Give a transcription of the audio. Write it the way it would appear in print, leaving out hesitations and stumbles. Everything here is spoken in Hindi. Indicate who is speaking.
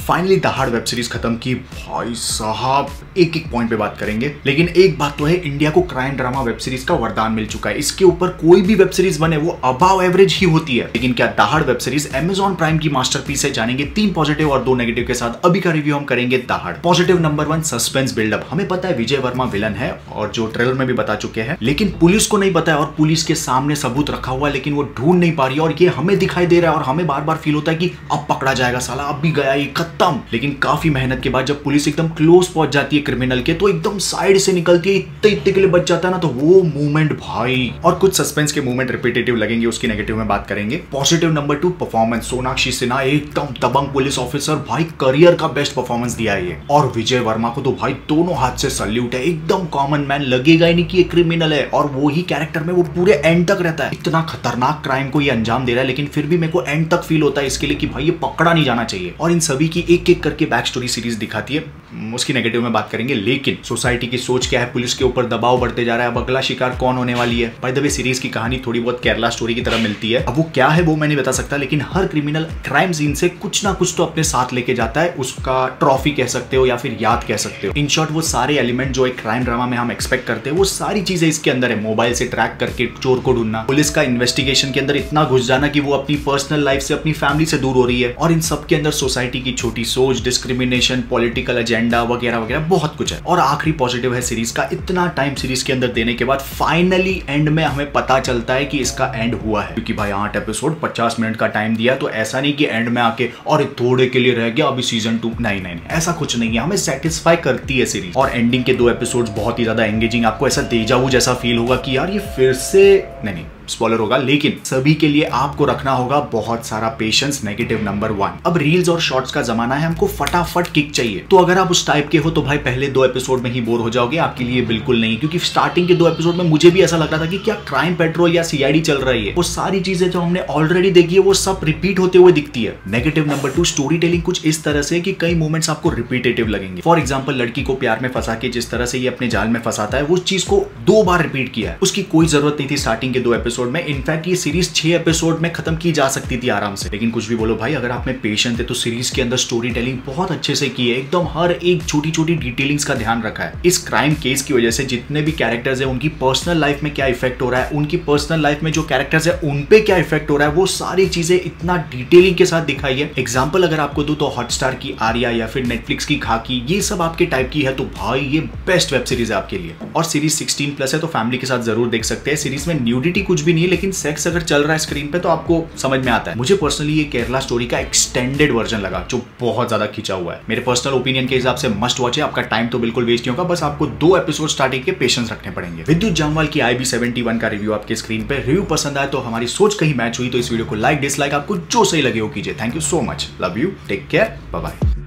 Speaker 1: फाइनली दहाड़ वेब सीरीज खत्म की। भाई साहब एक एक पॉइंट पे बात करेंगे, लेकिन एक बात तो है, इंडिया को क्राइम ड्रामा वेब सीरीज का वरदान मिल चुका है। इसके ऊपर कोई भी वेब सीरीज बने वो अबाव एवरेज ही होती है। लेकिन क्या दहाड़ वेब सीरीज अमेजॉन प्राइम की मास्टरपीस है? जानेंगे 3 पॉजिटिव और 2 नेगेटिव के साथ। अभी का रिव्यू हम करेंगे Dahaad. Positive number 1, suspense build up. हमें पता है विजय वर्मा विलन है और जो ट्रेलर में भी बता चुके हैं, लेकिन पुलिस को नहीं पता है और पुलिस के सामने सबूत रखा हुआ है, लेकिन वो ढूंढ नहीं पा रही है और ये हमें दिखाई दे रहा है और हमें बार बार फील होता है कि अब पकड़ा जाएगा, साला अब भी गया, ये खत्म। लेकिन काफी मेहनत के बाद जब पुलिस एकदम क्लोज पहुंच जाती है क्रिमिनल के, तो एकदम साइड से निकलती है, इतने के लिए बच जाता है ना, तो वो मूवमेंट भाई। और कुछ सस्पेंस के मूवमेंट रिपीटेटिव लगेंगे, उसकी नेगेटिव में बात करेंगे। Positive number 2, performance. Sonakshi Sinha एकदम दबंग पुलिस ऑफिसर, भाई करियर का बेस्ट परफॉर्मेंस दिया है ये। और विजय वर्मा को तो भाई दोनों हाथ से सल्यूट है, एकदम कॉमन मैन, लगेगा ही नहीं कि ये क्रिमिनल है और वो ही कैरेक्टर में वो पूरे एंड तक रहता है। इतना खतरनाक क्राइम को ये अंजाम दे रहा है, लेकिन फिर भी मेरे को एंड तक फील होता है इसके लिए कि भाई ये पकड़ा नहीं जाना चाहिए। और इन सभी की एक एक करके बैक स्टोरी सीरीज दिखाती है, उसकी नेगेटिव में बात करेंगे। लेकिन सोसाइटी की सोच क्या है, पुलिस के ऊपर दबाव बढ़ते जा रहा है, अब अगला शिकार कौन होने वाली है। बाय द वे सीरीज की कहानी थोड़ी बहुत केरला स्टोरी की तरह मिलती है, अब वो क्या है वो मैं नहीं बता सकता, लेकिन हर क्रिमिनल क्राइम सीन से कुछ ना कुछ तो अपने साथ लेके जाता है, उसका ट्रॉफी कह सकते हो या फिर याद कह सकते हो। इन शॉर्ट वो सारे एलिमेंट जो एक क्राइम ड्रामा में हम एक्सपेक्ट करते हैं, वो सारी चीजें इसके अंदर है। मोबाइल से ट्रैक करके चोर को ढूंढना, पुलिस का इन्वेस्टिगेशन के अंदर इतना घुस जाना कि वो अपनी पर्सनल लाइफ से, अपनी फैमिली से दूर हो रही है, और इन सब के अंदर सोसाइटी की छोटी सोच, डिस्क्रिमिनेशन, पॉलिटिकल एजेंडा वगैरह वगैरह बहुत कुछ है। और आखिरी पॉजिटिव है सीरीज का, इतना टाइम सीरीज के अंदर देने के बाद फाइनली एंड में हमें पता चलता है कि इसका एंड हुआ है। क्योंकि भाई 8 एपिसोड 50 मिनट का टाइम दिया, तो ऐसा नहीं कि एंड में आके और थोड़े के लिए रह गया अभी सीजन 2, नहीं, ऐसा कुछ नहीं है। हमें सेटिस्फाई करती है सीरीज, और एंडिंग के 2 एपिसोड्स बहुत ही ज्यादा एंगेजिंग, आपको ऐसा देजावू जैसा फील होगा कि यार ये फिर से नहीं स्पॉइलर होगा, लेकिन सभी के लिए आपको रखना होगा बहुत सारा पेशेंस। नेगेटिव नंबर 1, अब रील्स और शॉर्ट्स का जमाना है, हमको फटाफट किक चाहिए। तो अगर आप उस टाइप के हो तो भाई पहले 2 एपिसोड में ही बोर हो जाओगे, आपके लिए बिल्कुल नहीं। क्योंकि स्टार्टिंग के 2 एपिसोड में मुझे भी ऐसा लग रहा था कि क्या क्राइम पेट्रोल या सीआईडी चल रही है। वो सारी चीजें जो हमने ऑलरेडी देखी है वो सब रिपीट होते हुए दिखती है। नेगेटिव नंबर 2, स्टोरी टेलिंग कुछ इस तरह से कि कई मोमेंट्स आपको रिपीटेटिव लगेंगे। फॉर एग्जाम्पल, लड़की को प्यार में फंसा के जिस तरह से ये अपने जाल में फंसाता है, वो चीज को 2 बार रिपीट किया है, उसकी कोई जरूरत नहीं थी स्टार्टिंग के 2 एपिसोड में। इनफैक्ट ये सीरीज 6 एपिसोड में खत्म की जा सकती थी आराम से। लेकिन कुछ भी बोलो भाई, अगर आप में पेशेंस है तो सीरीज के अंदर स्टोरी टेलिंग बहुत अच्छे से की है, एकदम हर एक छोटी छोटी डिटेलिंग्स का ध्यान रखा है। इस क्राइम केस की वजह से जितने भी कैरेक्टर्स है उनकी पर्सनल लाइफ में क्या इफेक्ट हो रहा है, उनकी पर्सनल लाइफ में जो कैरेक्टर्स है उन पे क्या इफेक्ट हो रहा है, वो सारी चीजें इतना डिटेलिंग के साथ दिखाई है। एग्जाम्पल अगर आपको दूं तो हॉटस्टार की आर्या या फिर नेटफ्लिक्स की खाकी, ये सब आपके टाइप की है तो भाई ये बेस्ट वेब सीरीज है आपके लिए। और सीरीज 16+ है तो फैमिली के साथ जरूर देख सकते हैं। सीरीज में न्यूडिटी कुछ भी नहीं है, लेकिन सेक्स अगर चल रहा है स्क्रीन पे तो आपको समझ में आता है। मुझे पर्सनली ये केरला स्टोरी का एक्सटेंडेड वर्जन लगा जो बहुत ज्यादा खिंचा हुआ है। मेरे पर्सनल ओपिनियन के हिसाब से मस्ट वॉच है, आपका टाइम तो बिल्कुल वेस्ट नहीं होगा, बस आपको 2 एपिसोड स्टार्टिंग के पेशेंस रखने पड़ेंगे। विद्युत जामवाल की IB71 का रिव्यू आपके स्क्रीन पे। रिव्यू पसंद आए तो, हमारी सोच कहीं मैच हुई तो इस वीडियो को लाइक डिसलाइक आपको जो सही लगे वो कीजिए। Thank you so much, love you, take care, bye bye.